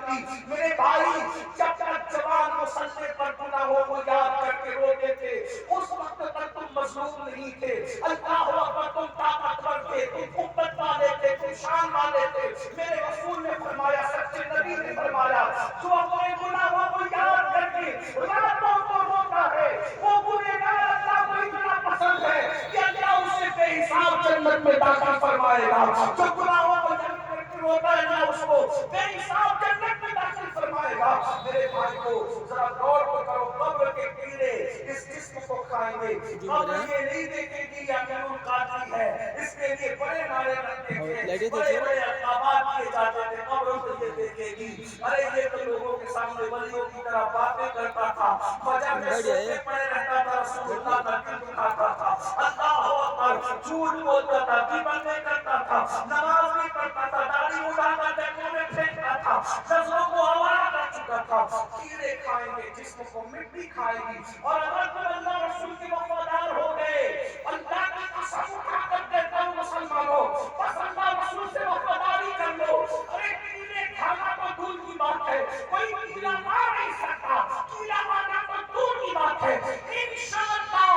جاتی. میرے بھائی جب تک جوان مسلح پر گناہوں کو یاد کر کے روتے تھے اس وقت تک تم مظلوم نہیں تھے. اللہ اکبر، تم طاقتور تھے، تم قوت والے تھے، تم شان والے تھے. میرے رسول نے فرمایا، سچے نبی نے فرمایا، جو اپنے گناہوں کو یاد کر کے راتوں کو روتا ہے وہ گنہگار اللہ کو اتنا پسند ہے کہ اللہ اسے بے حساب جنت میں داخل فرمائے گا. جو گناہوں کو یاد کر کے روتا ہے اللہ اس کو بے حساب جنت میں داخل فرمائے گا. میرے بھائی کو ذرا غور کرو، قبر کے کیڑے اس جسم کو کھائیں گے. قبر یہ نہیں دیکھے گی یہ امین القادری ہے، اس کے لیے بڑے نعرے لگتے تھے، بڑے بڑے القابات کیے جاتے تھے. قبر تو یہ دیکھے گی ارے یہ تو لوگوں کے سامنے ولیوں کی طرح باتیں کرتا تھا، فجر میں سوتے پڑے رہتا تھا، رسول اللہ کا دل دکھاتا تھا. اللہ اکبر، جھوٹ بولتا تھا، غیبت نہیں کرتا تھا، نماز نہیں پڑھتا تھا، داڑھی اڑا کر جنگلوں میں پھینکتا تھا، نظروں کو آوارہ کر چکا تھا. کیڑے کھائیں گے، جسم کو مٹی کھائے گی. اور اگر تم اللہ رسول کے وفادار ہو گئے، اللہ کی قسم اٹھا کر کہتا ہوں مسلمانوں، بس اللہ رسول سے وفاداری کر لو. ارے کیڑے کھانا تو دور کی بات ہے، کوئی کیڑا مار نہیں سکتا، کیڑا مارنا تو دور کی بات ہے. انشاءاللہ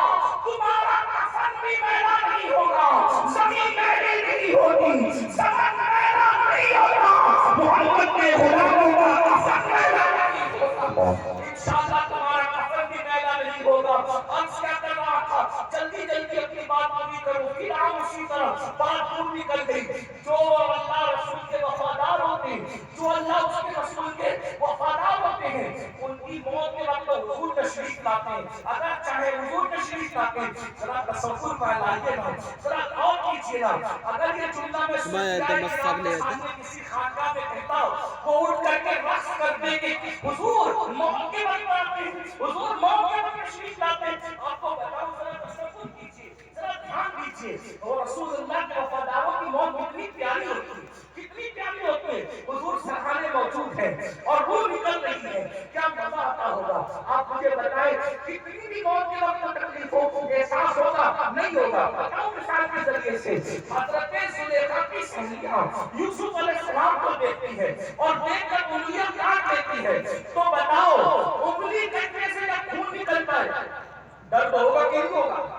تمہارا کفن بھی میلا نہیں ہوگا، زمین میلی نہیں ہوگی، زمین میلا نہیں ہوگا، محمد کے غلاموں کا کفن میلا نہیں ہوگا. انشاءاللہ تمہارا کفن بھی میلا نہیں ہوگا. عرض کیا کر رہا تھا، جلدی جلدی اپنی بات پوری کرو. پھر آپ اسی طرح بات پوری نکل گئی. جو اللہ رسول کے وفادار ہوتے ہیں، جو اللہ اس کے رسول کے وفادار ہوتے ہیں، ان کی موت کے وقت حضور تشریف لاتے ہیں. اگر چاہے حضور تشریف لاتے ہیں، ذرا تصور میں لائیے نا، ذرا غور کیجیے نا. اگر یہ جملہ میں صوفیاء کرام کے سامنے کسی خانقاہ میں کہتا، وہ اٹھ کر کے رقص کرتے کہ حضور موت کے وقت آتے ہیں، حضور موت کے وقت تشریف لاتے ہیں. آپ کو بتاؤں، ذرا تصور کیجیے، ذرا دھیان دیجیے. اور رسول اللہ کے وفاداروں کی موت کتنی پیاری ہوتی ہے، کتنی پیاری ہوتی ہے. حضور سرخانے موجود ہیں اور روح نکل رہی ہے، کیا مزہ آتا ہوگا. آپ مجھے بتائیں، کتنی بھی موت کے وقت تکلیف ہو، احساس ہوگا نہیں ہوگا؟ بتاؤں مثال کے ذریعے سے. حضرت زلیخا کی سہیلیاں یوسف علیہ السلام کو دیکھتی ہے اور دیکھ کر انگلیاں کاٹ دیتی ہے. تو بتاؤ، انگلی کٹنے سے جب خون نکلتا ہے درد ہوگا کہ نہیں ہوگا؟